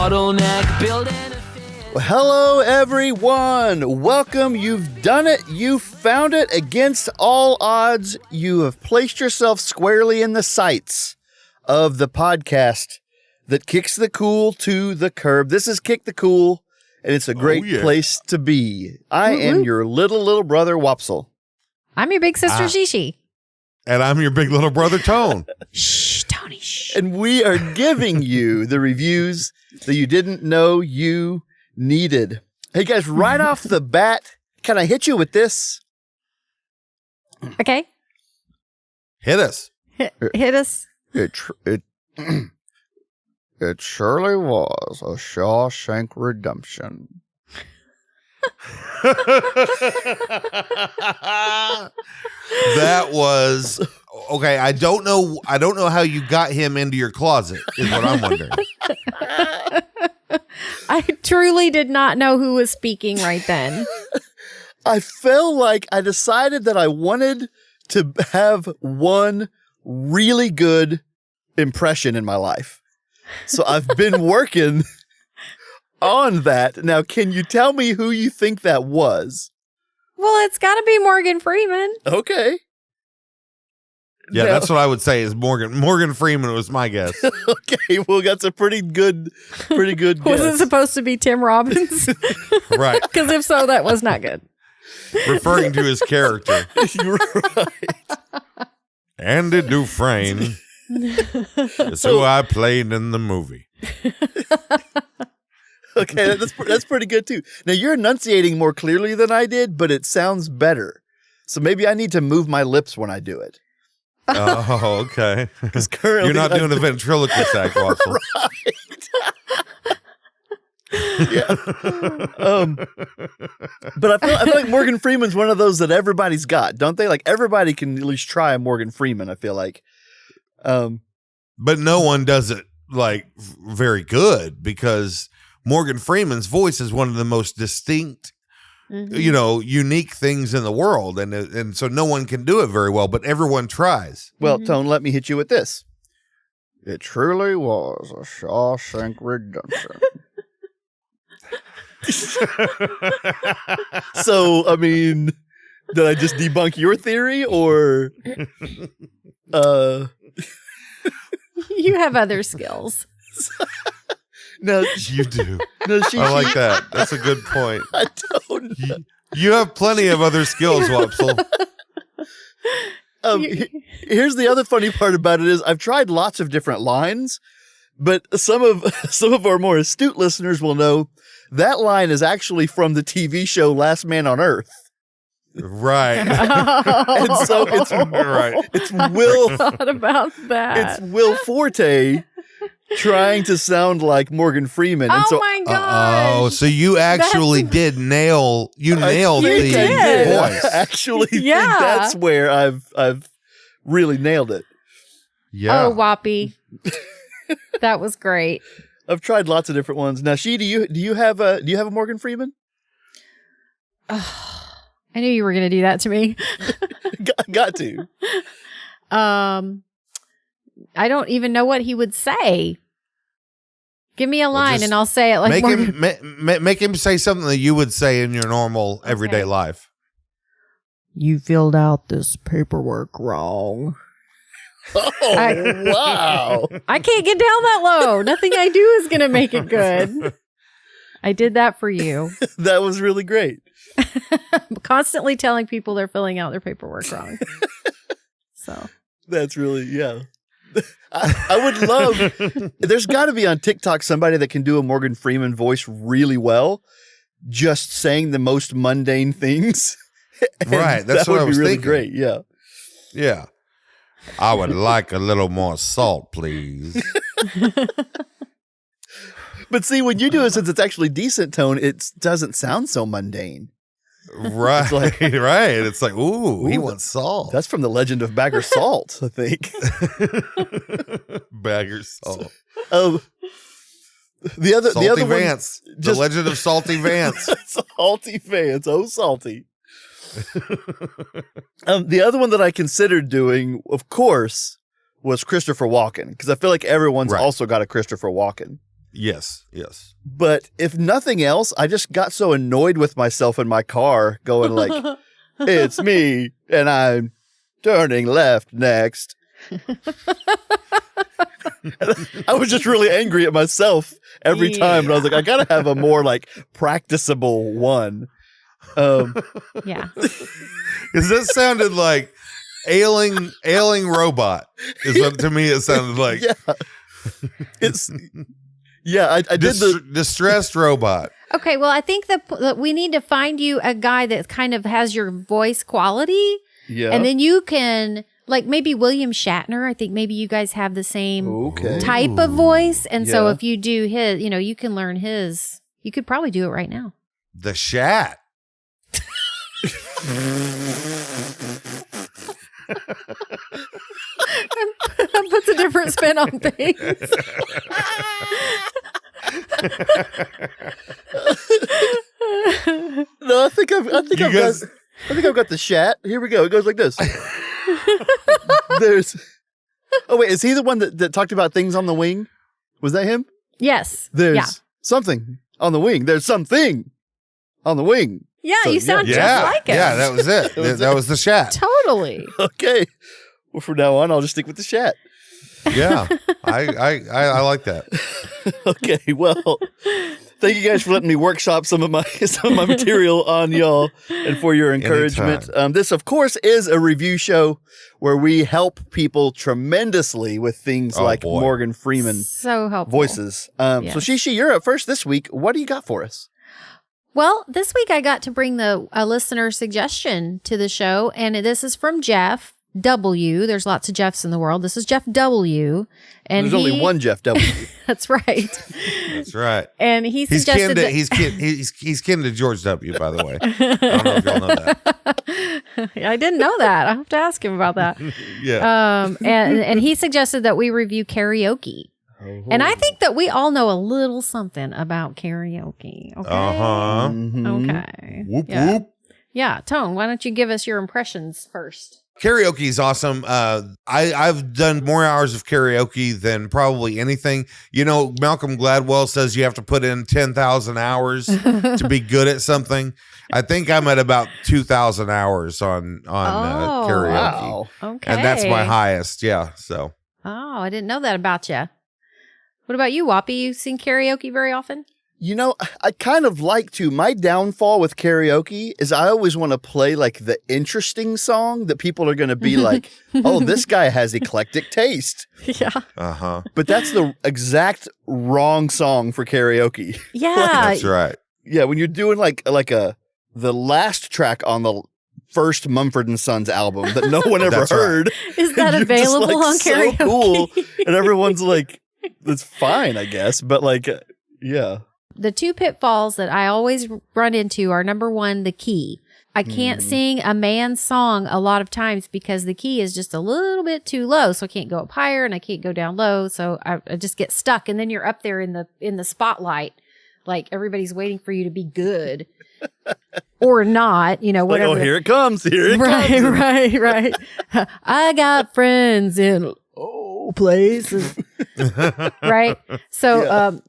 bottleneck building. Well, hello, everyone. Welcome. You've done it. You found it. Against all odds, you have placed yourself squarely in the sights of the podcast that kicks the cool to the curb. This is Kick the Cool, and it's a great place to be. I am your little brother, Wopsle. I'm your big sister, Shishi. And I'm your big little brother, Tone. Shh, Tony, shh. And we are giving you the reviews that you didn't know you needed. Hey, guys, right off the bat, can I hit you with this? Okay. Hit us. Hit us. It surely was a Shawshank Redemption. That was okay. I don't know how you got him into your closet, is what I'm wondering. I truly did not know who was speaking right then. I felt like I decided that I wanted to have one really good impression in my life. So I've been working on that. Now, can you tell me who you think that was? Well, it's got to be Morgan Freeman. Okay. Yeah, that's what I would say is Morgan. Morgan Freeman was my guess. Okay, well, that's a pretty good guess. Was it supposed to be Tim Robbins? Right. Because if so, that was not good. Referring to his character. You're right. Andy Dufresne is who I played in the movie. Okay, that's pretty good too. Now you're enunciating more clearly than I did, but it sounds better. So maybe I need to move my lips when I do it. Oh, okay. Because currently you're not doing a ventriloquist act, Wopsle. Right. Yeah. But I feel like Morgan Freeman's one of those that everybody's got, don't they? Like everybody can at least try a Morgan Freeman, I feel like. But no one does it like very good because Morgan Freeman's voice is one of the most distinct, unique things in the world. And so no one can do it very well, but everyone tries. Well, Tone, let me hit you with this. It truly was a Shawshank Redemption. So, I mean, did I just debunk your theory or You have other skills. No, you do. No, I like that. That's a good point. I don't know. You have plenty of other skills, Wopsle. Here's the other funny part about it is I've tried lots of different lines, but some of our more astute listeners will know that line is actually from the TV show Last Man on Earth. Right. And so it's right. It's Will. I thought about that. It's Will Forte trying to sound like Morgan Freeman. And Oh so, my god! So you actually did nail. You nailed You the did. voice. I actually think Yeah. that's where I've really nailed it. Yeah. Oh, Whoppy. That was great. I've tried lots of different ones. Now, do you have a Morgan Freeman? I knew you were going to do that to me. Got to. I don't even know what he would say. Give me a line and I'll say it like make Morgan. him make him say something that you would say in your normal everyday life. You filled out this paperwork wrong. Oh, wow. I can't get down that low. Nothing I do is going to make it good. I did that for you. That was really great. I'm constantly telling people they're filling out their paperwork wrong. So That's really, yeah. I would love, there's got to be on TikTok somebody that can do a Morgan Freeman voice really well, just saying the most mundane things. Right. That's that what would I was be really thinking. great. Yeah. Yeah. I would like a little more salt, please. But see, when you do it, since it's actually decent tone, it doesn't sound so mundane. Right. It's like- right. It's like, ooh, he Ooh, wants salt. That's from the Legend of Bagger Salt, I think. Bagger salt. The other Salty one, Vance. The Legend of Salty Vance. Salty Vance. Oh, salty. The other one that I considered doing, of course, was Christopher Walken, because I feel like everyone's Right. also got a Christopher Walken. Yes. But if nothing else, I just got so annoyed with myself in my car going like, it's me and I'm turning left next. I was just really angry at myself every time. And I was like, I got to have a more like practicable one. Yeah. Because that sounded like ailing robot is what to me it sounded like. Yeah. I did the distressed robot. Okay, well, I think that we need to find you a guy that kind of has your voice quality. Yeah. And then you can, like maybe William Shatner. I think maybe you guys have the same type of voice. And so if you do his, you can learn his. You could probably do it right now. The Shat. Puts a different spin on things. No, I think I've got the Shat. Here we go. It goes like this. Oh wait, is he the one that talked about things on the wing? Was that him? Yes. There's something on the wing. There's something on the wing. Yeah, so, you sound just like him. Yeah, that was it. that was the Shat. Totally. Okay. Well, from now on, I'll just stick with the Shat. Yeah, I like that. Okay, well, thank you guys for letting me workshop some of my material on y'all and for your encouragement. This, of course, is a review show where we help people tremendously with things like Morgan Freeman so helpful voices. So, Shishi, you're up first this week. What do you got for us? Well, this week I got to bring a listener suggestion to the show, and this is from Jeff W. There's lots of Jeffs in the world. This is Jeff W. And there's only one Jeff W. That's right. That's right. And he suggested he's kin to George W. By the way, I don't know if y'all know that. I didn't know that. I have to ask him about that. Yeah. And he suggested that we review karaoke. And I think that we all know a little something about karaoke. Okay. Mm-hmm. Okay. Whoop whoop. Yeah, Tone, why don't you give us your impressions first? Karaoke is awesome. I've done more hours of karaoke than probably anything. Malcolm Gladwell says you have to put in 10,000 hours to be good at something. I think I'm at about 2,000 hours on karaoke. Wow. Okay. And that's my highest. Yeah. So. Oh, I didn't know that about you. What about you, Whoppy? You sing karaoke very often? I kind of like to. My downfall with karaoke is I always want to play like the interesting song that people are going to be like, oh, this guy has eclectic taste. Yeah. Uh-huh. But that's the exact wrong song for karaoke. Yeah. That's right. Yeah, when you're doing like the last track on the first Mumford & Sons album that no one ever heard. Right. Is that available on karaoke? So cool. And everyone's like, that's fine, I guess. But yeah. The two pitfalls that I always run into are, number one, the key. I can't sing a man's song a lot of times because the key is just a little bit too low. So I can't go up higher and I can't go down low. So I just get stuck. And then you're up there in the spotlight. Like everybody's waiting for you to be good or not, whatever. Oh, here it comes. Here it comes. Right. I got friends in places. Right. So,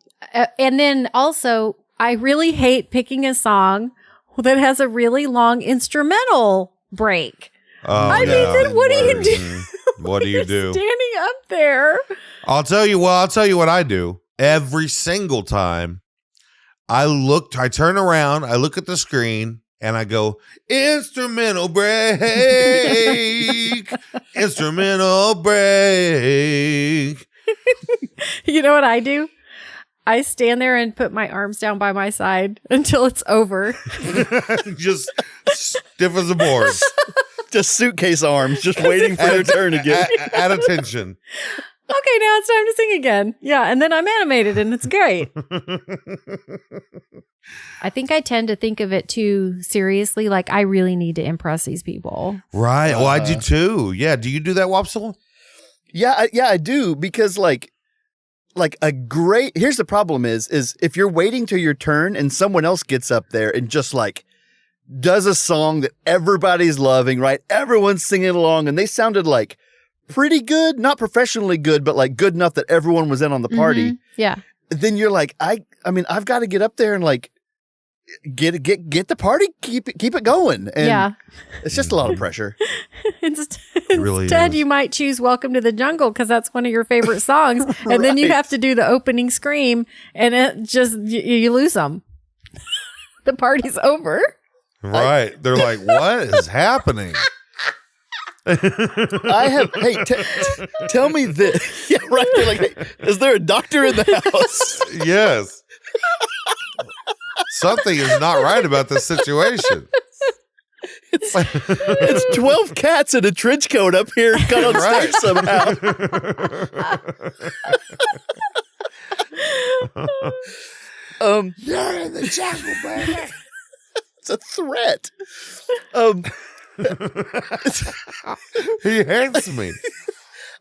and then also, I really hate picking a song that has a really long instrumental break. Oh, mean, then what do you do? What do you do? Standing up there. I'll tell you what I do. Every single time I turn around, I look at the screen, and I go, instrumental break, instrumental break. You know what I do? I stand there and put my arms down by my side until it's over. Just stiff as a board. Just suitcase arms, just waiting for their turn again. At attention. Okay, now it's time to sing again. Yeah, and then I'm animated and it's great. I think I tend to think of it too seriously, like I really need to impress these people. Right. Well, I do too. Yeah. Do you do that, Wopsle? Yeah, I do, because here's the problem is if you're waiting till your turn and someone else gets up there and just does a song that everybody's loving, right? Everyone's singing along and they sounded pretty good, not professionally good, but good enough that everyone was in on the party. Mm-hmm. Yeah. then you're like, I mean, I've got to get up there and like get the party, keep it going. And it's just a lot of pressure. really Instead, is. you might choose "Welcome to the Jungle" because that's one of your favorite songs, and then you have to do the opening scream, and it just you lose them. The party's over. Right? They're like, "What is happening?" I have. Hey, tell me this. Yeah, right. They're like, hey, is there a doctor in the house? Yes. Something is not right about this situation. It's 12 cats in a trench coat up here got on stage somehow. You're in the jungle, baby. It's a threat. He hates me.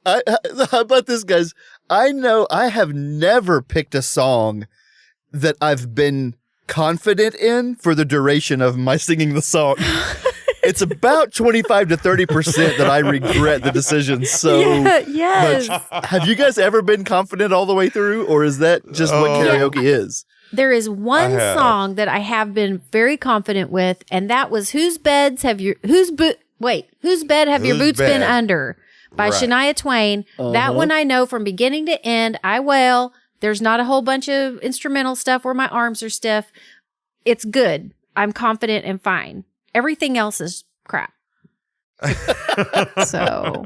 How about this, guys? I know I have never picked a song that I've been confident in for the duration of my singing the song. It's about 25 to 30% that I regret the decision so yes. much. Have you guys ever been confident all the way through, or is that just what karaoke is? There is one song that I have been very confident with, and that was "Whose bed have your boots been under" by Shania Twain. That one I know from beginning to end. I wail. There's not a whole bunch of instrumental stuff where my arms are stiff. It's good. I'm confident and fine. Everything else is crap. So,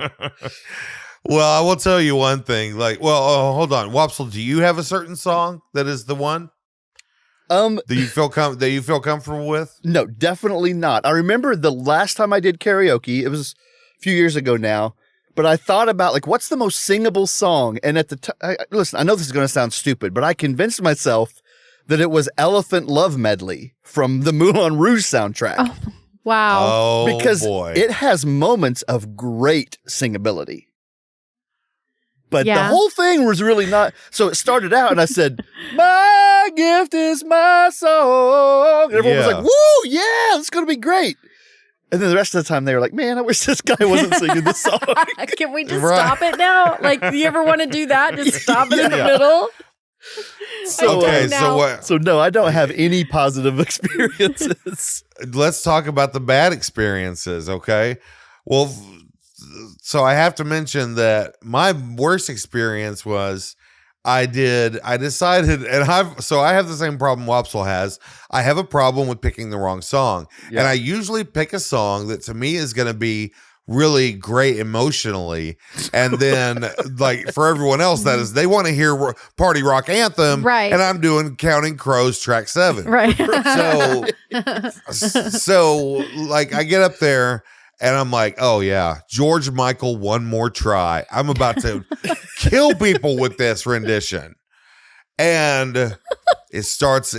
well, I will tell you one thing. Like, hold on, Wopsle. Do you have a certain song that is the one? Do you feel comfortable with? No, definitely not. I remember the last time I did karaoke. It was a few years ago now. But I thought about, like, what's the most singable song? And at the time, listen, I know this is going to sound stupid, but I convinced myself that it was Elephant Love Medley from the Moulin Rouge soundtrack. oh, wow. Oh, because boy. it has moments of great singability. But the whole thing was really not. So it started out and I said, "My gift is my song." And everyone was like, "Woo, yeah, it's going to be great." And then the rest of the time they were like, "Man, I wish this guy wasn't singing this song." Can we just stop it now? Like, do you ever want to do that? Just stop it in the middle? So, So no, I don't have any positive experiences. let's talk about the bad experiences, okay? Well, so I have to mention that my worst experience was I decided, and I have the same problem Wopsle has. I have a problem with picking the wrong song. Yeah. And I usually pick a song that to me is going to be really great emotionally. And then like for everyone else, that is, they want to hear Party Rock Anthem. Right. And I'm doing Counting Crows track 7. Right. So like I get up there and I'm like, oh yeah, George Michael, One More Try. I'm about to kill people with this rendition. And it starts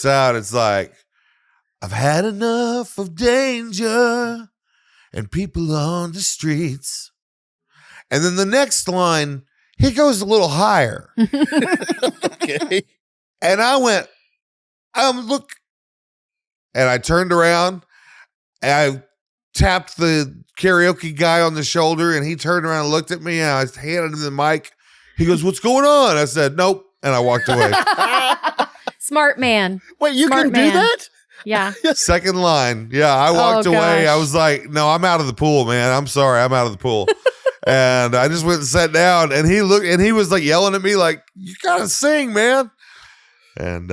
out, it's like, I've had enough of danger and people on the streets. And then the next line, he goes a little higher. Okay. And I went, look. And I turned around and I tapped the karaoke guy on the shoulder and he turned around and looked at me and I handed him the mic. He goes, "What's going on?" I said, "Nope." And I walked away. Smart man. Wait, you Smart can man. do that? Yeah. Second line. Yeah, I walked away. I was like, "No, I'm out of the pool, man. I'm sorry. I'm out of the pool." And I just went and sat down and he looked and he was like yelling at me like, "You gotta sing, man." And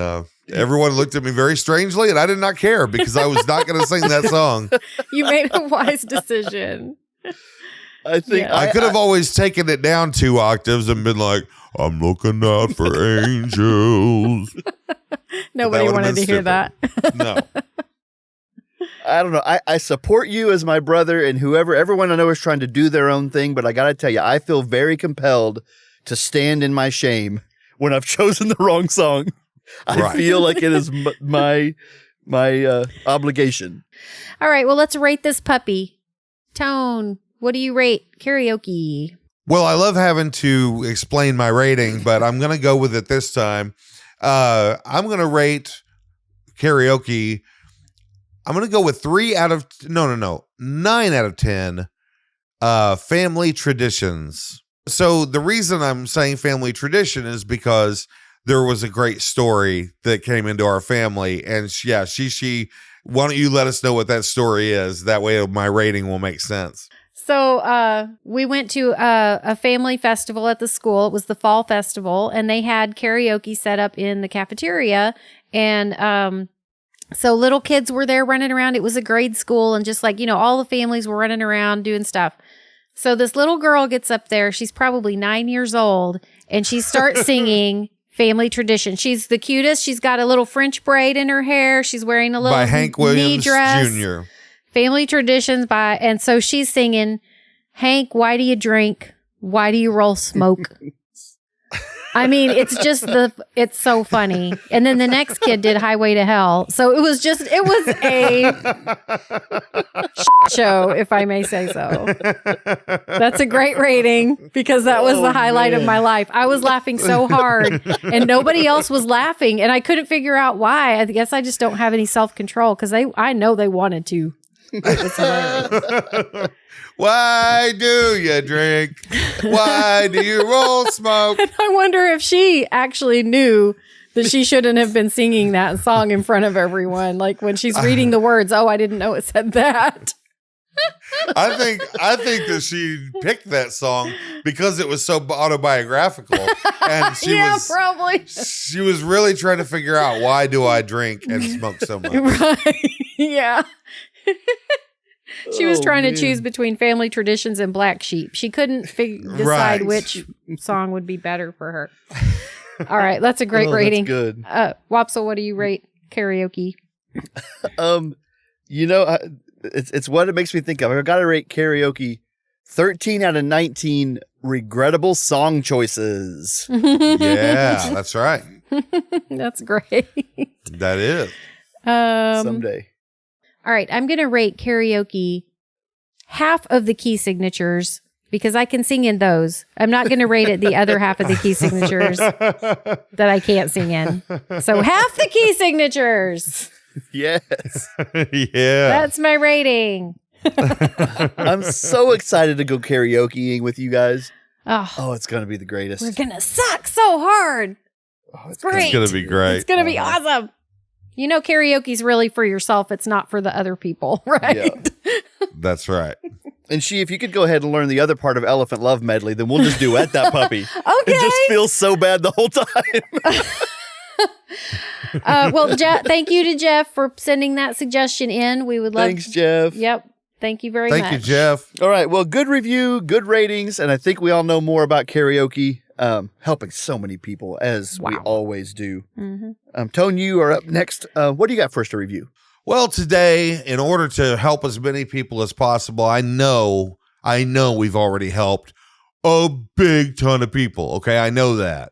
everyone looked at me very strangely and I did not care because I was not going to sing that song. You made a wise decision. I think I could have always taken it down 2 octaves and been like, "I'm looking out for angels." Nobody would've wanted to been hear that. No. I don't know. I support you as my brother and everyone I know is trying to do their own thing, but I got to tell you, I feel very compelled to stand in my shame when I've chosen the wrong song. I feel like it is my obligation. All right. Well, let's rate this puppy. Tone, what do you rate karaoke? Well, I love having to explain my rating, but I'm going to go with it this time. I'm going to rate karaoke. I'm going to go with 9 out of 10 family traditions. So the reason I'm saying family tradition is because there was a great story that came into our family. And she, why don't you let us know what that story is? That way my rating will make sense. So we went to a family festival at the school. It was the fall festival, and they had karaoke set up in the cafeteria. And so little kids were there running around. It was a grade school, and just like, all the families were running around doing stuff. So this little girl gets up there. She's probably 9 years old, and she starts singing family tradition. She's the cutest. She's got a little French braid in her hair. She's wearing a little by Hank knee Williams dress. Jr. Family traditions and so she's singing, Hank, why do you drink? Why do you roll smoke? I mean, it's so funny. And then the next kid did Highway to Hell. So it was a show, if I may say so. That's a great rating because that was the highlight of my life. I was laughing so hard and nobody else was laughing and I couldn't figure out why. I guess I just don't have any self-control because I know they wanted to. It was hilarious. Why do you drink? Why do you roll smoke? And I wonder if she actually knew that she shouldn't have been singing that song in front of everyone. Like when she's reading the words, I didn't know it said that. I think that she picked that song because it was so autobiographical, and probably she was really trying to figure out why do I drink and smoke so much. Right? Yeah. She was trying to choose between family traditions and Black Sheep. She couldn't decide which song would be better for her. All right, that's a great rating. That's good. Wopsle, what do you rate karaoke? It's what it makes me think of. I've got to rate karaoke 13 out of 19 regrettable song choices. Yeah, that's right. That's great. That is. Someday. All right, I'm going to rate karaoke half of the key signatures because I can sing in those. I'm not going to rate it the other half of the key signatures that I can't sing in. So half the key signatures. Yes. Yeah. That's my rating. I'm so excited to go karaokeing with you guys. Oh, it's going to be the greatest. We're going to suck so hard. It's great. It's going to be great. It's going to be awesome. Karaoke's really for yourself. It's not for the other people, right? Yeah. That's right. And if you could go ahead and learn the other part of Elephant Love Medley, then we'll just duet that puppy. Okay. It just feels so bad the whole time. Well, thank you to Jeff for sending that suggestion in. We would love. Thanks, Jeff. Yep. Thank you very much. Thank you, Jeff. All right. Well, good review, good ratings, and I think we all know more about karaoke. Helping so many people as we always do. Mm-hmm. Tone, you are up next. What do you got for us to review? Well, today, in order to help as many people as possible, I know we've already helped a big ton of people. Okay, I know that.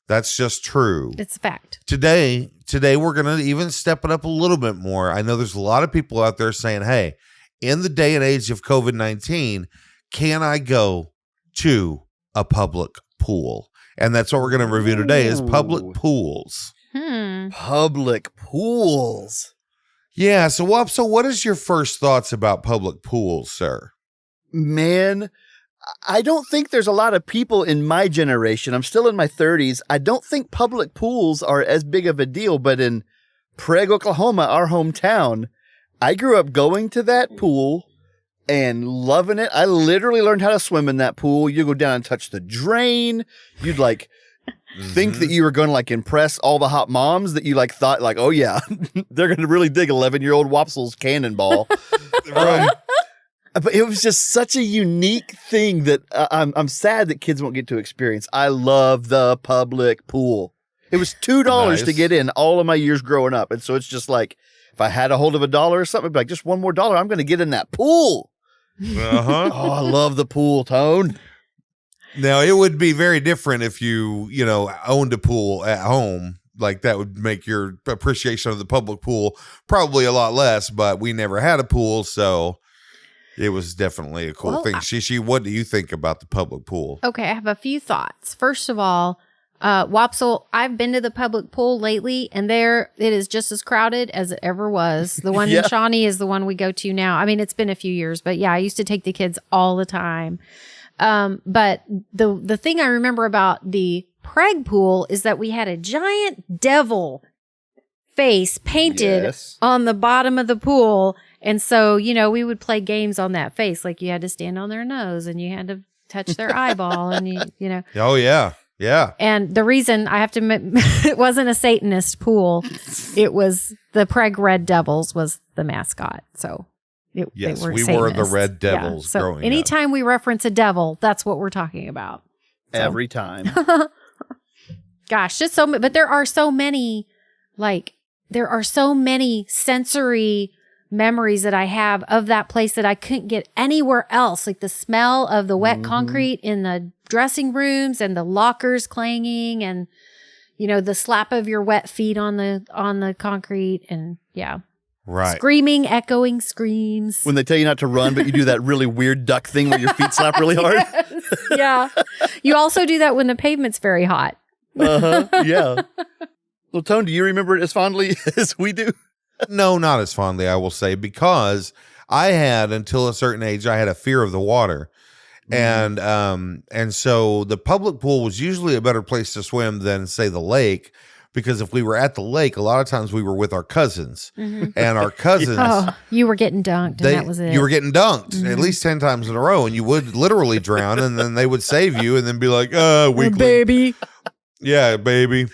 That's just true. It's a fact. Today we're going to even step it up a little bit more. I know there's a lot of people out there saying, hey, in the day and age of COVID-19, can I go to a public pool? And that's what we're going to review today is public pools. Public pools. Yeah. So what is your first thoughts about public pools, sir? Man, I don't think there's a lot of people in my generation. I'm still in my 30s. I don't think public pools are as big of a deal, but in Prague, Oklahoma, our hometown, I grew up going to that pool and loving it. I literally learned how to swim in that pool. You go down and touch the drain. You'd think that you were going to impress all the hot moms that you thought oh yeah, they're going to really dig 11-year-old Wopsle's cannonball. Right. But it was just such a unique thing that I'm sad that kids won't get to experience. I love the public pool. It was $2 to get in all of my years growing up. And so it's just if I had a hold of $1 or something, I'd be like, just one more dollar, I'm going to get in that pool. Uh-huh. Oh, I love the pool, Tone. Now, it would be very different if you owned a pool at home. That would make your appreciation of the public pool probably a lot less, but we never had a pool, so it was definitely a cool thing. Shishi, what do you think about the public pool? Okay, I have a few thoughts. First of all, Wopsle, I've been to the public pool lately, and there it is just as crowded as it ever was. The one in Shawnee is the one we go to now. I mean, it's been a few years, but yeah, I used to take the kids all the time. But the thing I remember about the preg pool is that we had a giant devil face painted on the bottom of the pool. And so, we would play games on that face. Like you had to stand on their nose and you had to touch their eyeball and you know. Oh, yeah. Yeah. And the reason I have to admit, it wasn't a Satanist pool. It was the Preg Red Devils was the mascot. So they were we Satanists. were the Red Devils So growing anytime up. we reference a devil, that's what we're talking about. So. Every time. Gosh, just but there are so many, sensory memories that I have of that place that I couldn't get anywhere else. Like the smell of the wet concrete in the dressing rooms and the lockers clanging and, the slap of your wet feet on the concrete and Right. Screaming, echoing screams. When they tell you not to run, but you do that really weird duck thing where your feet slap really hard. Yes. Yeah. You also do that when the pavement's very hot. Yeah. Well, Tone, do you remember it as fondly as we do? No, not as fondly, I will say, because I had, until a certain age, I had a fear of the water. And so the public pool was usually a better place to swim than, say, the lake, because if we were at the lake, a lot of times we were with our cousins. And our cousins... Oh, you were getting dunked, and that was it. You were getting dunked at least 10 times in a row, and you would literally drown, and then they would save you, and then be like, weakling. Baby. Yeah, baby.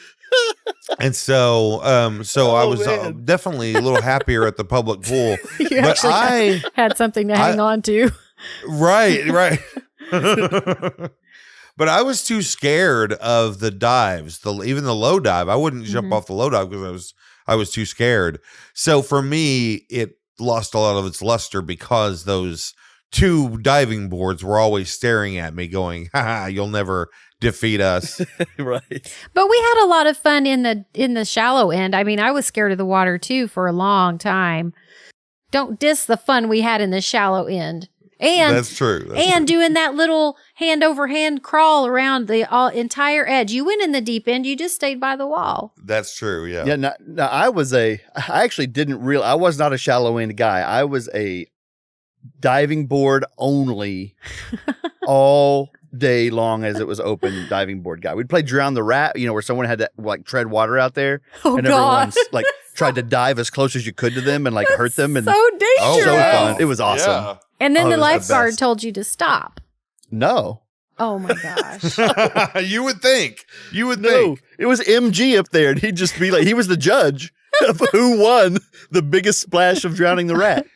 And so I was definitely a little happier at the public pool. You but I had something to hang on to. Right. But I was too scared of the dives, even the low dive. I wouldn't jump off the low dive because I was too scared. So for me, it lost a lot of its luster because those two diving boards were always staring at me going, ha, you'll never defeat us. Right. But we had a lot of fun in the shallow end. I mean, I was scared of the water too for a long time. Don't diss the fun we had in the shallow end. And that's true. Doing that little hand over hand crawl around the entire edge. You went in the deep end. You just stayed by the wall. That's true. Yeah. Yeah. Now I was I was not a shallow end guy. I was a diving board only all day long as it was open diving board guy. We'd play Drown the Rat, where someone had to tread water out there. And everyone's tried to dive as close as you could to them and hurt them. And so dangerous. Oh, so wow. fun. It was awesome. Yeah. And then the lifeguard best. told you to stop. No. Oh my gosh. You would think. No, it was MG up there, and he'd just be like, he was the judge of who won the biggest splash of Drowning the Rat.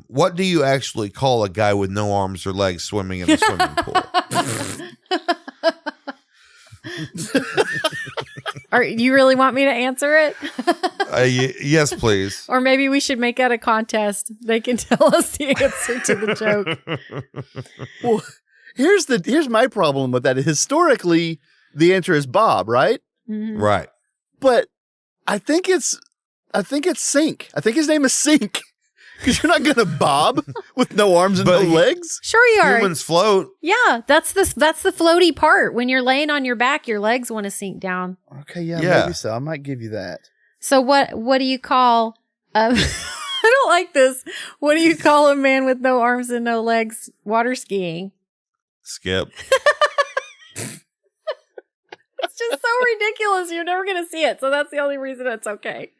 What do you actually call a guy with no arms or legs swimming in a swimming pool? You really want me to answer it? Yes, please. Or maybe we should make that a contest. They can tell us the answer to the joke. Well, here's my problem with that. Historically, the answer is Bob, right? Mm-hmm. Right. But I think it's Sink. I think his name is Sink. Because you're not going to bob with no arms and no legs. Sure you are. Humans float. Yeah, that's the floaty part. When you're laying on your back, your legs want to sink down. Okay, yeah, maybe so. I might give you that. So what do you call I don't like this. What do you call a man with no arms and no legs water skiing? Skip. It's just so ridiculous. You're never going to see it. So that's the only reason it's okay.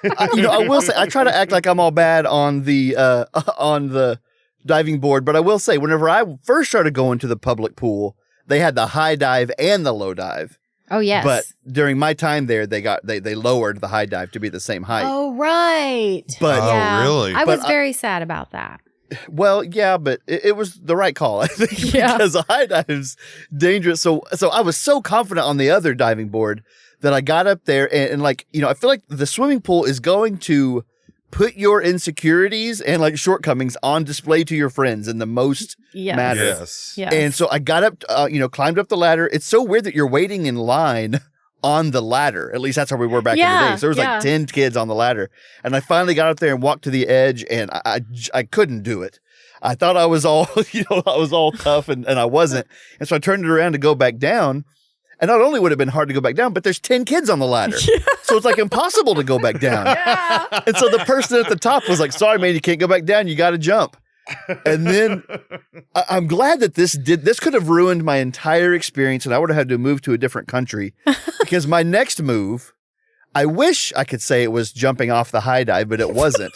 I will say I try to act like I'm all bad on the diving board, but I will say whenever I first started going to the public pool, they had the high dive and the low dive. Oh yes. But during my time there, they lowered the high dive to be the same height. Oh right. But yeah. Really? I was very sad about that. Well, yeah, but it was the right call, I think, because the high dive's dangerous. So I was so confident on the other diving board that I got up there and I feel like the swimming pool is going to put your insecurities and shortcomings on display to your friends in the most matter. Yes. And so I got up, climbed up the ladder. It's so weird that you're waiting in line on the ladder. At least that's how we were back in the day. So there was 10 kids on the ladder. And I finally got up there and walked to the edge, and I couldn't do it. I thought I was all, I was all tough, and I wasn't. And so I turned it around to go back down. And not only would it have been hard to go back down, but there's 10 kids on the ladder. So it's impossible to go back down. And so the person at the top was like, sorry, man, you can't go back down. You got to jump. And then I'm glad that this could have ruined my entire experience and I would have had to move to a different country because my next move, I wish I could say it was jumping off the high dive, but it wasn't.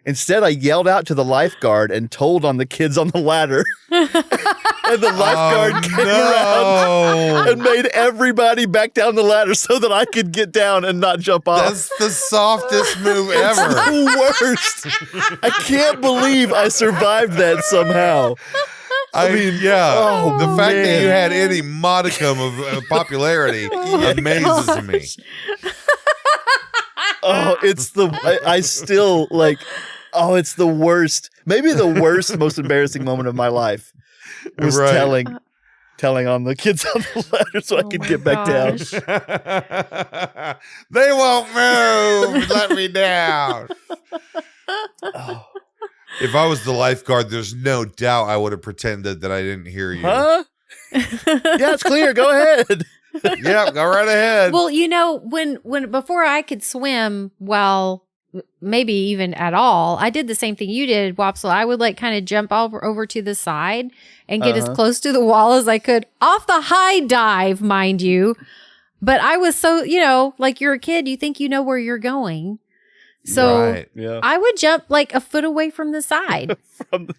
Instead, I yelled out to the lifeguard and told on the kids on the ladder. And the lifeguard came around and made everybody back down the ladder so that I could get down and not jump off. That's the softest move ever. The worst. I can't believe I survived that somehow. I mean, yeah. Oh, the fact that man. you had any modicum of popularity amazes me. Oh, I still like, oh, it's the worst. Maybe the worst, most embarrassing moment of my life was Right. telling on the kids on the ladder so I could get back down. They won't move. Let me down. Oh. If I was the lifeguard, there's no doubt I would have pretended that I didn't hear you. Huh? Yeah, it's clear. Go ahead. Yep, go right ahead. Well, you know, when before I could swim well, maybe even at all, I did the same thing you did, Wopsle. I would like kind of jump over to the side and get as close to the wall as I could off the high dive, mind you. But I was so, you know, like you're a kid, you think you know where you're going. So Right. Yeah. I would jump like a foot away from the side.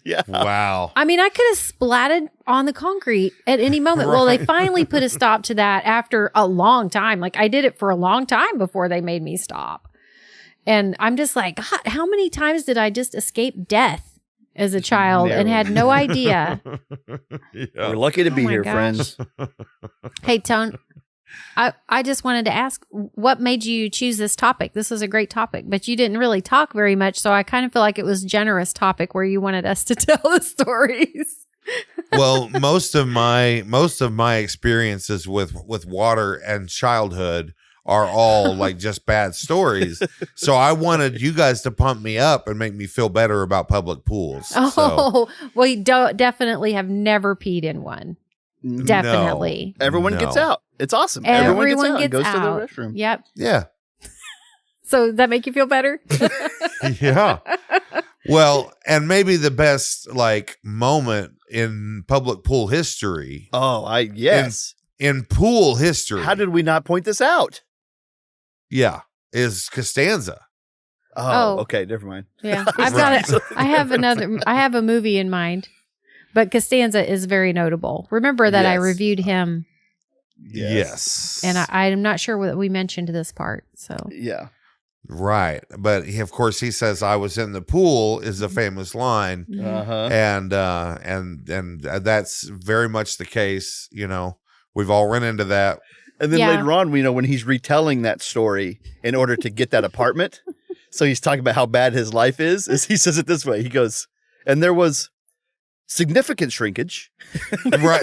Yeah. Wow. I mean, I could have splatted on the concrete at any moment. Well, they finally put a stop to that after a long time. Like I did it for a long time before they made me stop. And I'm just like, God, how many times did I just escape death as a child and had no idea? Yeah. We're lucky to be my here, gosh. friends. Hey, Tone, I just wanted to ask, what made you choose this topic? This is a great topic, but you didn't really talk very much. So I kind of feel like it was a generous topic where you wanted us to tell the stories. Well, most of my experiences with water and childhood are all like just bad stories. So I wanted you guys to pump me up and make me feel better about public pools. Oh, well, you definitely have never peed in one. Mhm. Definitely. Everyone No. gets out. It's awesome. Everyone gets gets out and goes out. to the restroom. Yep. Yeah. So does that make you feel better? Yeah. Well, and maybe the best like moment in public pool history. Yes. In pool history. How did we not point this out? Yeah. Is Costanza. Oh. Okay. Never mind. Yeah. I've got it. I have a movie in mind, but Costanza is very notable. Remember that I Yes. reviewed him, Yes. and I'm not sure that we mentioned this part. So Yeah. Right. But of course he says I was in the pool is a famous line. Uh-huh. And that's very much the case, you know. We've all run into that. And then Yeah. later on, we know when he's retelling that story in order to get that apartment. So he's talking about how bad his life is he says it this way. He goes, and there was significant shrinkage. Right.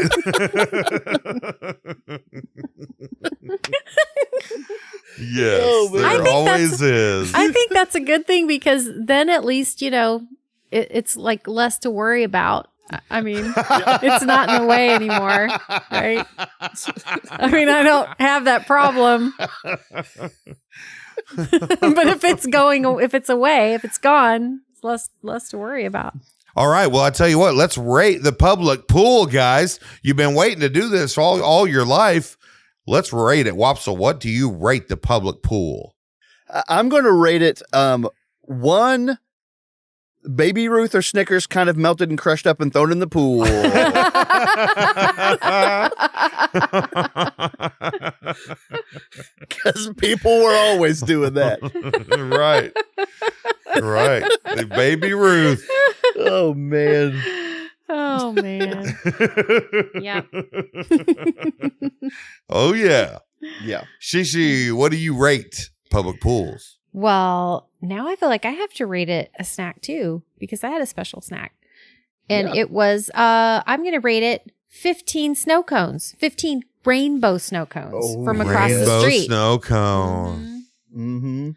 Yes. Oh, man. I There think always is. I think that's a good thing because then at least, you know, it's like less to worry about. I mean, it's not in the way anymore, right? I mean, I don't have that problem. But if it's away, if it's gone, it's less to worry about. All right. Well, I tell you what, let's rate the public pool, guys. You've been waiting to do this all your life. Let's rate it. Wopsle, what do you rate the public pool? I'm going to rate it 1 Baby Ruth or Snickers kind of melted and crushed up and thrown in the pool. Because people were always doing that. Right. Right. The Baby Ruth. Oh, man. Oh man. Yeah. Oh, yeah. Yeah. Shishi, what do you rate public pools? Well, now I feel like I have to rate it a snack too because I had a special snack. And Yeah. it was I'm going to rate it 15 snow cones, 15 rainbow snow cones from across the Rainbow street. snow cone. Mhm. Mm-hmm.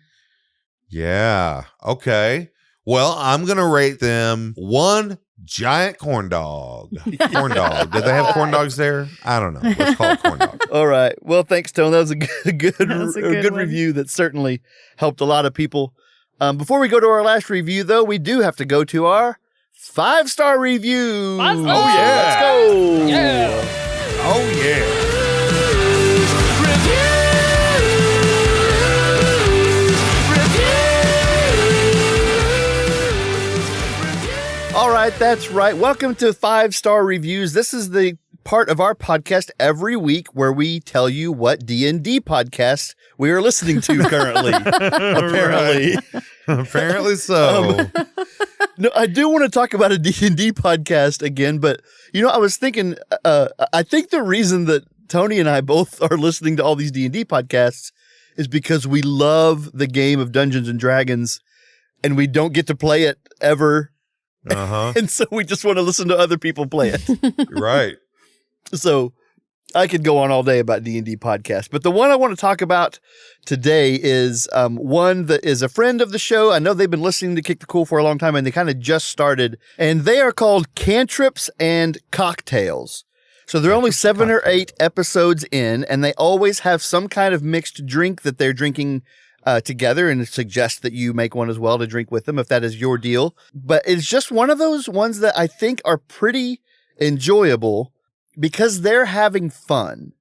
Yeah. Okay. Well, I'm going to rate them 1 giant corn dog. Corn dog. Did they have corn dogs there? I don't know. Let's call it corn dog. All right. Well, thanks, Tone. That was a good was a good one. review that certainly helped a lot of people. Before we go to our last review, though, we do have to go to our 5-star review. Oh, yeah. Let's go. Yeah. Oh, yeah. All right, that's right. Welcome to 5-star reviews. This is the part of our podcast every week where we tell you what D&D podcast we are listening to currently. Apparently. Apparently so. No, I do want to talk about a D&D podcast again, but I was thinking, I think the reason that Tony and I both are listening to all these D&D podcasts is because we love the game of Dungeons and Dragons and we don't get to play it ever. Uh-huh. And so we just want to listen to other people play it. Right. So I could go on all day about D&D podcasts, but the one I want to talk about today is one that is a friend of the show. I know they've been listening to Kick the Cool for a long time, and they kind of just started, and they are called Cantrips and Cocktails. So they're only 7 or 8 episodes in, and they always have some kind of mixed drink that they're drinking together, and suggest that you make one as well to drink with them if that is your deal. But it's just one of those ones that I think are pretty enjoyable because they're having fun.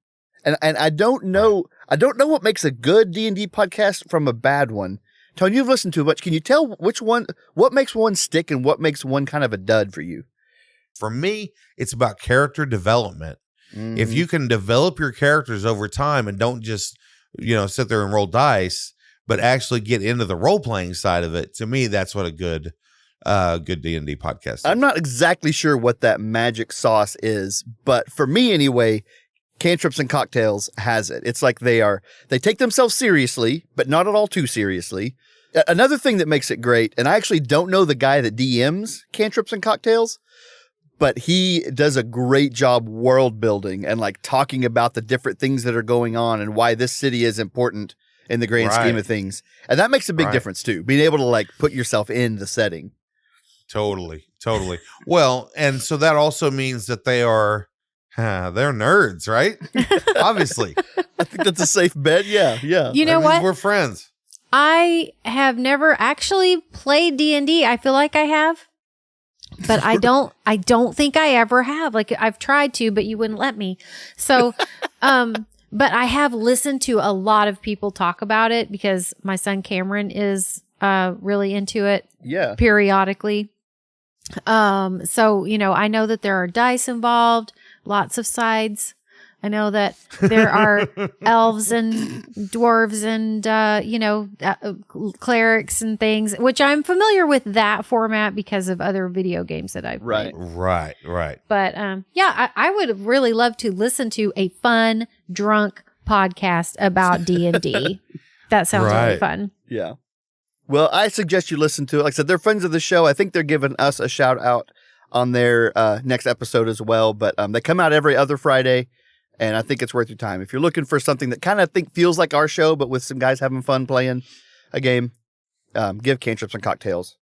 And I don't know what makes a good D&D podcast from a bad one. Tony, you've listened to a bunch. Can you tell what makes one stick and what makes one kind of a dud for you? For me, it's about character development. Mm-hmm. If you can develop your characters over time and don't just, sit there and roll dice, but actually get into the role-playing side of it, to me, that's what a good D&D podcast is. I'm not exactly sure what that magic sauce is, but for me anyway, Cantrips and Cocktails has it. It's like they take themselves seriously, but not at all too seriously. Another thing that makes it great, and I actually don't know the guy that DMs Cantrips and Cocktails, but he does a great job world building and like talking about the different things that are going on and why this city is important in the grand scheme of things. And that makes a big difference too, being able to like put yourself in the setting. Totally. Well, and so that also means that they're nerds, right? Obviously. I think that's a safe bet. Yeah. You know what? We're friends. I have never actually played D&D. I feel like I have, but I don't think I ever have. Like I've tried to, but you wouldn't let me. So, but I have listened to a lot of people talk about it because my son Cameron is really into it. Yeah. Periodically. So, I know that there are dice involved, lots of sides. I know that there are elves and dwarves and, clerics and things, which I'm familiar with that format because of other video games that I've played. Right. But, I would really love to listen to a fun, drunk podcast about D&D. That sounds really fun. Yeah. Well, I suggest you listen to it. Like I said, they're friends of the show. I think they're giving us a shout out on their next episode as well. But they come out every other Friday, and I think it's worth your time. If you're looking for something that kind of feels like our show, but with some guys having fun playing a game, give Cantrips and Cocktails.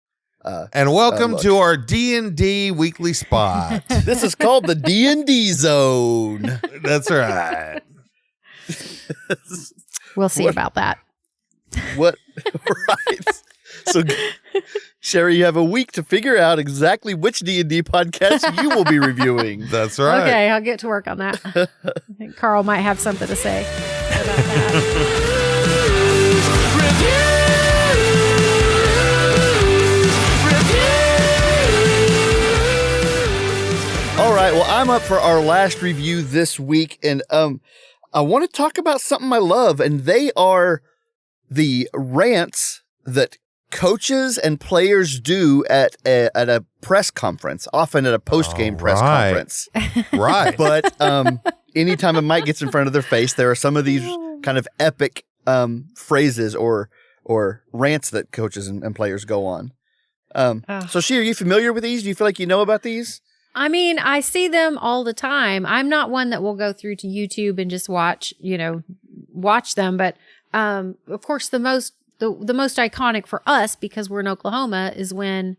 And welcome to our D&D weekly spot. This is called the D&D Zone. That's right. We'll see about that. What? Right. So, Sherry, you have a week to figure out exactly which D&D podcast you will be reviewing. That's right. Okay, I'll get to work on that. I think Carl might have something to say about that. All right, well, I'm up for our last review this week, and I want to talk about something I love, and they are the rants that coaches and players do at a press conference, often at a post-game press conference. Right. But anytime a mic gets in front of their face, there are some of these kind of epic phrases or rants that coaches and players go on. So, Shea, are you familiar with these? Do you feel like you know about these? I mean, I see them all the time. I'm not one that will go through to YouTube and just watch them. But of course, the most iconic for us, because we're in Oklahoma, is when,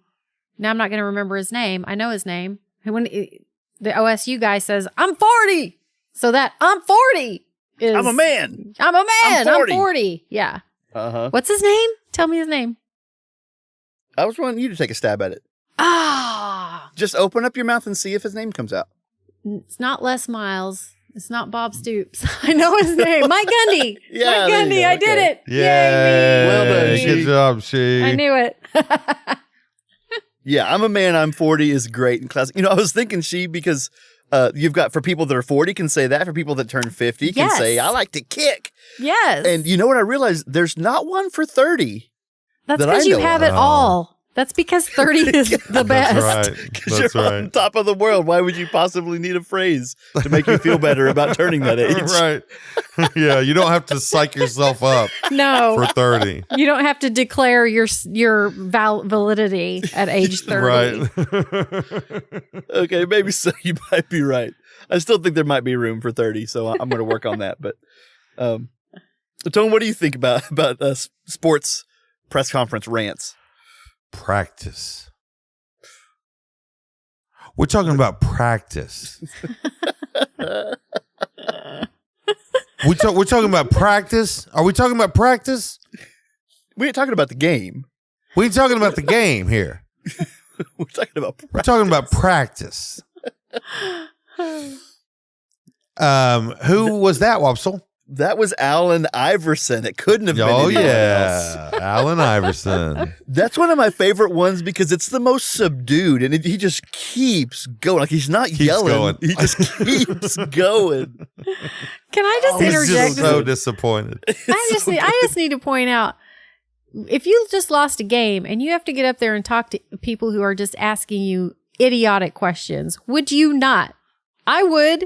now I'm not going to remember his name. I know his name. When the OSU guy says, "I'm 40." So that "I'm 40" is, I'm a man. I'm a man. I'm 40. I'm 40. Yeah. Uh-huh. What's his name? Tell me his name. I was wanting you to take a stab at it. Ah. Just open up your mouth and see if his name comes out. It's not Les Miles. It's not Bob Stoops. I know his name. Mike Gundy. Yeah, Mike Gundy. I did it. Yay. Well done, me. Good job, she. I knew it. Yeah, I'm a man, I'm 40 is great and classic. I was thinking she because you've got, for people that are 40 can say that. For people that turn 50 can say, I like to kick. Yes. And you know what I realized? There's not one for 30. That's that because I you know have of. it all. That's because 30 is the best. That's right. Because That's you're right. on top of the world. Why would you possibly need a phrase to make you feel better about turning that age? Right. Yeah, you don't have to psych yourself up No. for 30. You don't have to declare your validity at age 30. Right. Okay, maybe so. You might be right. I still think there might be room for 30, so I'm going to work on that. But, Tone, what do you think about sports press conference rants? Practice. We're talking about practice. We're talking about practice. Are we talking about practice? We ain't talking about the game. We ain't talking about the game here. We're talking about practice. We're talking about practice. Who was that, Wopsle? That was Allen Iverson. It couldn't have been anyone else. Allen Iverson. That's one of my favorite ones because it's the most subdued, and he just keeps going. Like he's not yelling. Going. He just keeps going. Can I just He's interject? just so disappointed. I just need to point out, if you just lost a game and you have to get up there and talk to people who are just asking you idiotic questions, would you not? I would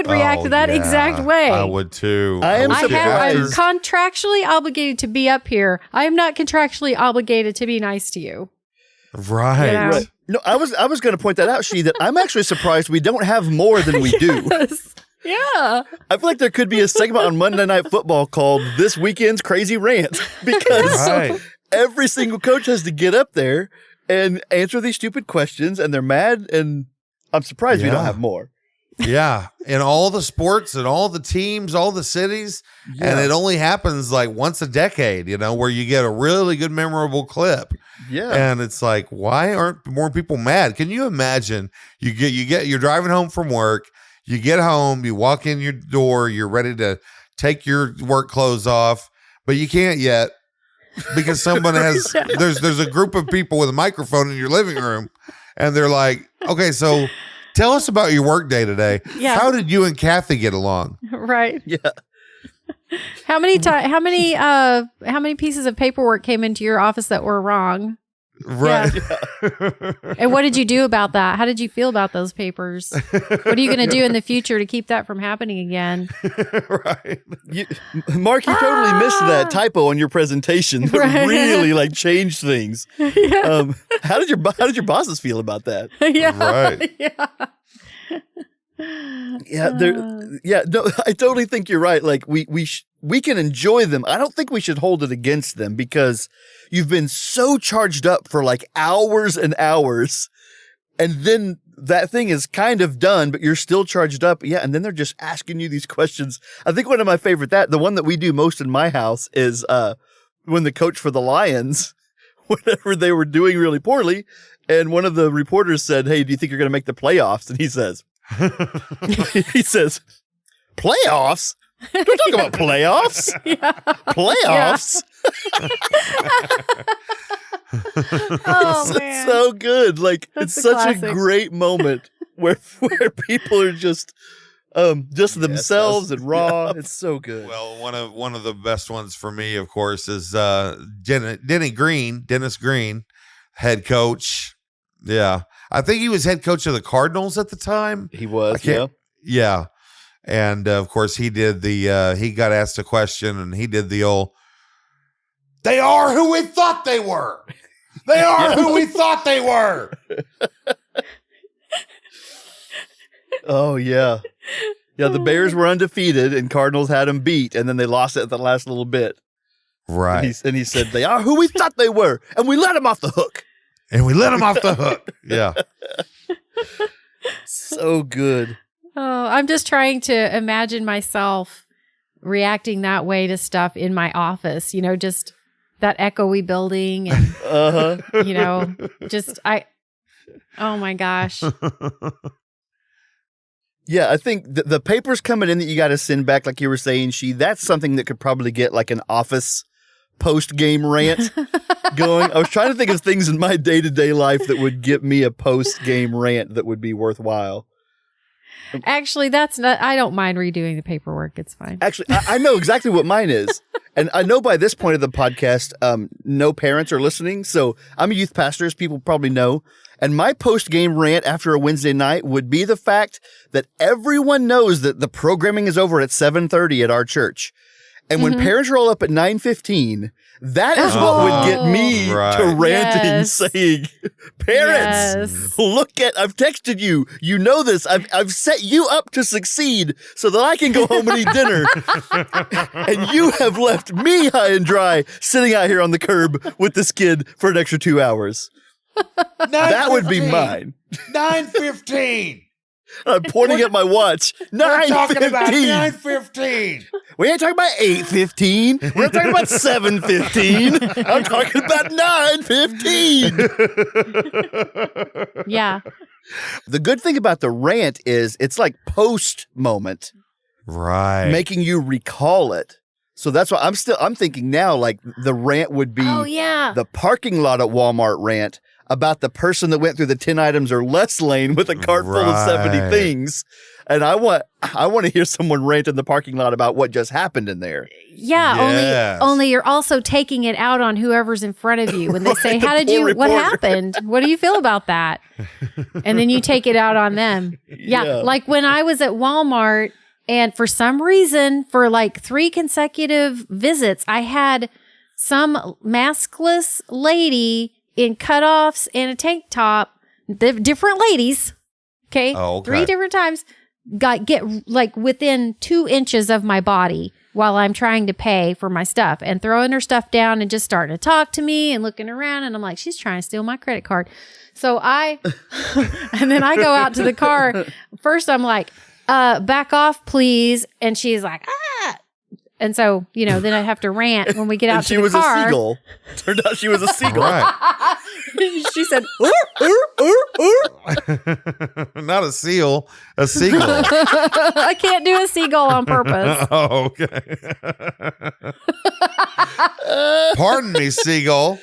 react to that exact way. I would too. I'm I'm surprised. contractually obligated to be up here. I am not contractually obligated to be nice to you. Right. You know? Right. No, I was going to point that out, that I'm actually surprised we don't have more than we do. Yes. Yeah. I feel like there could be a segment on Monday Night Football called This Weekend's Crazy Rant because Right. every single coach has to get up there and answer these stupid questions, and they're mad, and I'm surprised we don't have more. Yeah. In all the sports and all the teams, all the cities. Yeah. And it only happens like once a decade, where you get a really good memorable clip. Yeah. And it's like, why aren't more people mad? Can you imagine you're driving home from work, you get home, you walk in your door, you're ready to take your work clothes off, but you can't yet because someone has, there's a group of people with a microphone in your living room and they're like, okay, so tell us about your work day today. Yeah. How did you and Kathy get along? Right. Yeah. How many pieces of paperwork came into your office that were wrong? Right. And what did you do about that? How did you feel about those papers? What are you going to do in the future to keep that from happening again? Right. Mark, you totally missed that typo on your presentation that Right. really changed things. Yeah. How did your bosses feel about that? Yeah. Right. Yeah. No, I totally think you're right. Like we can enjoy them. I don't think we should hold it against them because you've been so charged up for like hours and hours, and then that thing is kind of done, but you're still charged up. Yeah. And then they're just asking you these questions. I think one of my favorite, the one that we do most in my house is, when the coach for the Lions, whenever they were doing really poorly, and one of the reporters said, "Hey, do you think you're going to make the playoffs?" And he says, "Playoffs? Don't talk about playoffs. Yeah. Playoffs." Oh, It's man. so good. Like That's it's a such a classic. great moment where people are just themselves and raw. It's so good. Well, one of the best ones for me, of course, is Dennis Green, head coach. Yeah, I think he was head coach of the Cardinals at the time. He was, Yeah, and of course he did he got asked a question and he did the old, "They are who we thought they were. They are who we thought they were." Oh yeah. Yeah, the Bears were undefeated and Cardinals had them beat, and then they lost it at the last little bit. Right. And he said, "They are who we thought they were, and we let them off the hook." And we let him off the hook. Yeah. So good. Oh, I'm just trying to imagine myself reacting that way to stuff in my office, just that echoey building and, Uh-huh. just Oh my gosh. Yeah, I think the papers coming in that you got to send back, like you were saying, that's something that could probably get like an office post-game rant going. I was trying to think of things in my day-to-day life that would get me a post-game rant that would be worthwhile. Actually, that's not, I don't mind redoing the paperwork. It's fine. Actually, I know exactly what mine is. And I know by this point of the podcast, no parents are listening. So I'm a youth pastor, as people probably know. And my post-game rant after a Wednesday night would be the fact that everyone knows that the programming is over at 7:30 at our church. And when parents roll up at 9:15, that is what would get me to ranting, saying, parents, look at, I've texted you. You know this. I've set you up to succeed so that I can go home and eat dinner. And you have left me high and dry sitting out here on the curb with this kid for an extra 2 hours. That would be mine. 9:15. I'm pointing at my watch. 9:15. We're talking about 9:15. We ain't talking about 8:15. We're not talking about 7:15. I'm talking about 9:15. Yeah. The good thing about the rant is it's like post moment, Right. making you recall it. So that's why I'm thinking now, like the rant would be the parking lot at Walmart rant about the person that went through the 10 items or less lane with a cart full of 70 things. And I want to hear someone rant in the parking lot about what just happened in there. Yeah, Yes. only you're also taking it out on whoever's in front of you when they say, Right, what happened? What do you feel about that? And then you take it out on them. Yeah. Like when I was at Walmart and for some reason, for like 3 consecutive visits, I had some maskless lady in cutoffs and a tank top, different ladies, okay? 3 different times, get like within 2 inches of my body while I'm trying to pay for my stuff and throwing her stuff down and just starting to talk to me and looking around. And I'm like, she's trying to steal my credit card. So and then I go out to the car. First, I'm like, back off, please. And she's like, ah. And so, then I have to rant when we get out to the car. She was a seagull. Turned out she was a seagull. Right. She said, Not a seal, a seagull. I can't do a seagull on purpose. Oh, okay. Pardon me, seagull.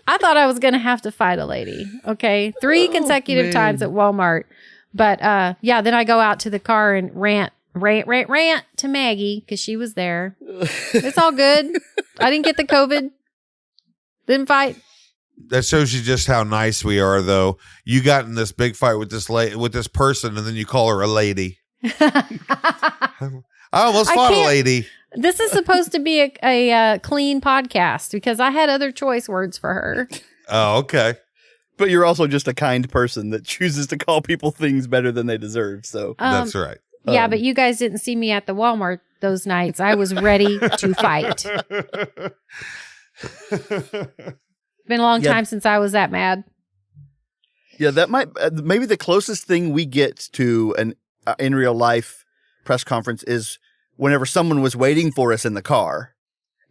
I thought I was going to have to fight a lady. Okay. 3 consecutive times at Walmart. But then I go out to the car and rant to Maggie because she was there. It's all good. I didn't get the COVID. Didn't fight. That shows you just how nice we are, though. You got in this big fight with this person, and then you call her a lady. I almost fought a lady. This is supposed to be a clean podcast because I had other choice words for her. Oh, okay. But you're also just a kind person that chooses to call people things better than they deserve. So that's right. Yeah, but you guys didn't see me at the Walmart those nights. I was ready to fight. Been a long time since I was that mad. Yeah, that might maybe the closest thing we get to an in real life press conference is whenever someone was waiting for us in the car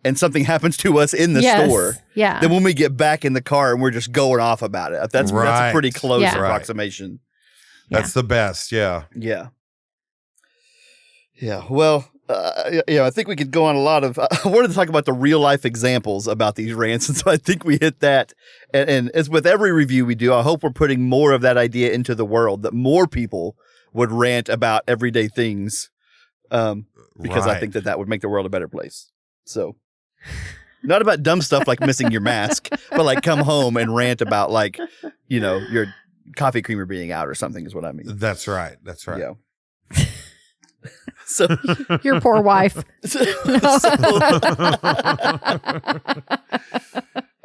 and something happens to us in the store. Yeah. Then when we get back in the car and we're just going off about it. That's a pretty close approximation. That's the best. Yeah. Yeah. Yeah. Well, I think we could go on a lot of. I wanted to talk about the real life examples about these rants, and so I think we hit that. And as with every review we do, I hope we're putting more of that idea into the world, that more people would rant about everyday things, because I think that would make the world a better place. So, not about dumb stuff like missing your mask, but like come home and rant about your coffee creamer being out or something is what I mean. That's right. That's right. Yeah. So your poor wife.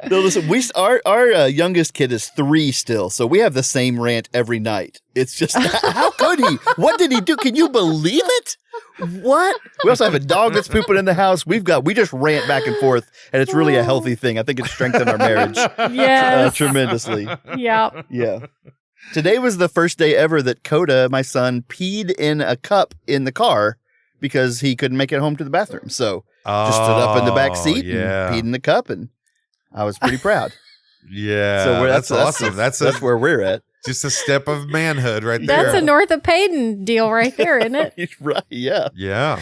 No, listen. Our youngest kid is 3 still, so we have the same rant every night. It's just how could he? What did he do? Can you believe it? What? We also have a dog that's pooping in the house. We just rant back and forth, and it's really a healthy thing. I think it's strengthened our marriage tremendously. Yeah. Yeah. Today was the first day ever that Coda, my son, peed in a cup in the car because he couldn't make it home to the bathroom. So just stood up in the back seat and peed in the cup, and I was pretty proud. Yeah. So that's awesome. That's where we're at. just a step of manhood right there. That's a North of Payton deal right there, isn't it? Right, yeah. Yeah.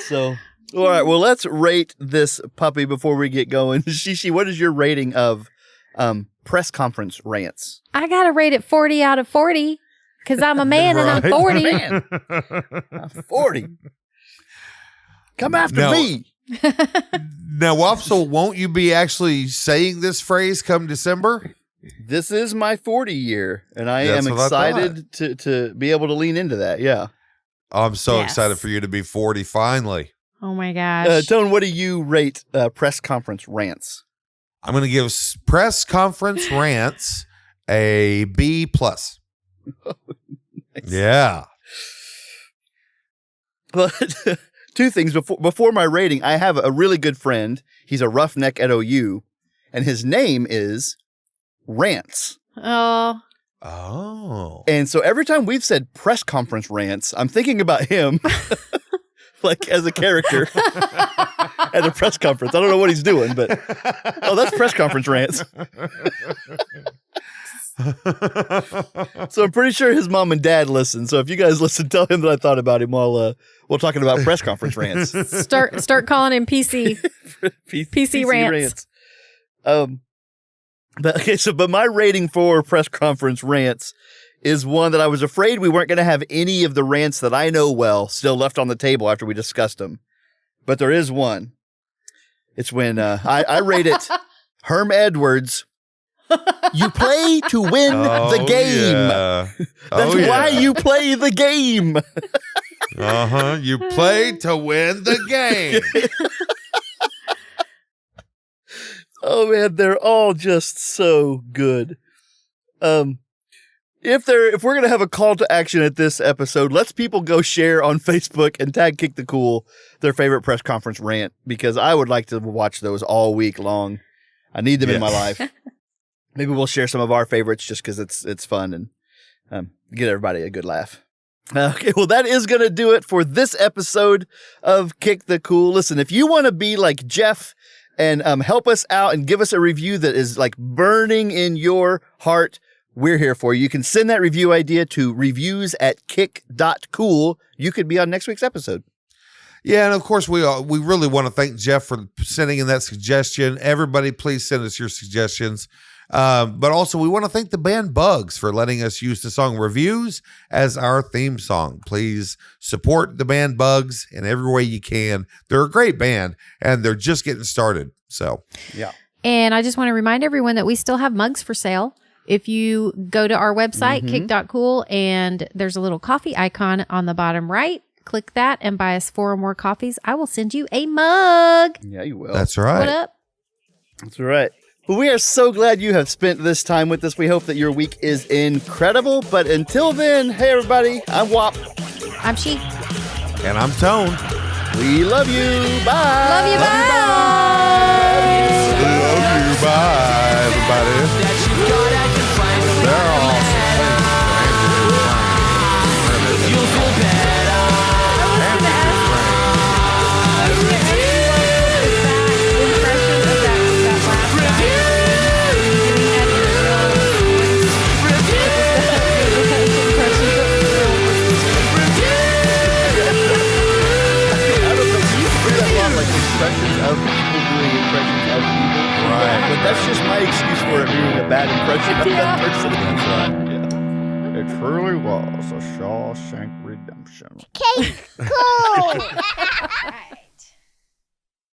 So, all right, well, let's rate this puppy before we get going. Shishi, what is your rating of press conference rants? I got to rate it 40 out of 40 because I'm a man and I'm 40. Man, I'm 40. Come after me. Now, Wopsle, won't you be actually saying this phrase come December? This is my 40 year, and I That's am what I excited to be able to lean into that. Yeah. I'm so Yes. excited for you to be 40 finally. Oh my gosh. Tone, what do you rate press conference rants? I'm going to give press conference rants a B+. Nice. Yeah. But two things before my rating. I have a really good friend. He's a roughneck at OU, and his name is Rants. Oh. Oh. And so every time we've said press conference rants, I'm thinking about him, like as a character at a press conference. I don't know what he's doing, but that's press conference rants. So I'm pretty sure his mom and dad listen. So if you guys listen, tell him that I thought about him while talking about press conference rants. Start calling him PC. PC rants. But my rating for press conference rants is one that I was afraid we weren't going to have any of the rants that I know well still left on the table after we discussed them. But there is one. It's when I rate it Herm Edwards. You play to win the game. Yeah. That's why you play the game. You play to win the game. Oh man, they're all just so good. If we're gonna have a call to action at this episode, let's people go share on Facebook and tag Kick the Cool their favorite press conference rant, because I would like to watch those all week long. I need them in my life. Maybe we'll share some of our favorites just because it's fun and get everybody a good laugh. Okay, well, that is going to do it for this episode of Kick the Cool. Listen, if you want to be like Jeff and help us out and give us a review that is like burning in your heart, we're here for you. You can send that review idea to reviews@kick.cool. You could be on next week's episode. Yeah, and of course, we really want to thank Jeff for sending in that suggestion. Everybody, please send us your suggestions. But also, we want to thank the band Bugs for letting us use the song Reviews as our theme song. Please support the band Bugs in every way you can. They're a great band, and they're just getting started. So, yeah. And I just want to remind everyone that we still have mugs for sale. If you go to our website, kick.cool, and there's a little coffee icon on the bottom right, click that and buy us 4 or more coffees. I will send you a mug. Yeah, you will. that's right. What up? That's right. Well, we are so glad you have spent this time with us. We hope that your week is incredible. But until then, hey, everybody, I'm Wop. I'm She. And I'm Tone. We love you. Bye. Love you. Bye. Love you. Bye, everybody. They're awesome. You'll feel better. Impressions of people doing impressions of people. Right. But that's just my excuse for it being a bad impression of that person. That's right. Yeah. It truly was a Shawshank Redemption. Cake, cool.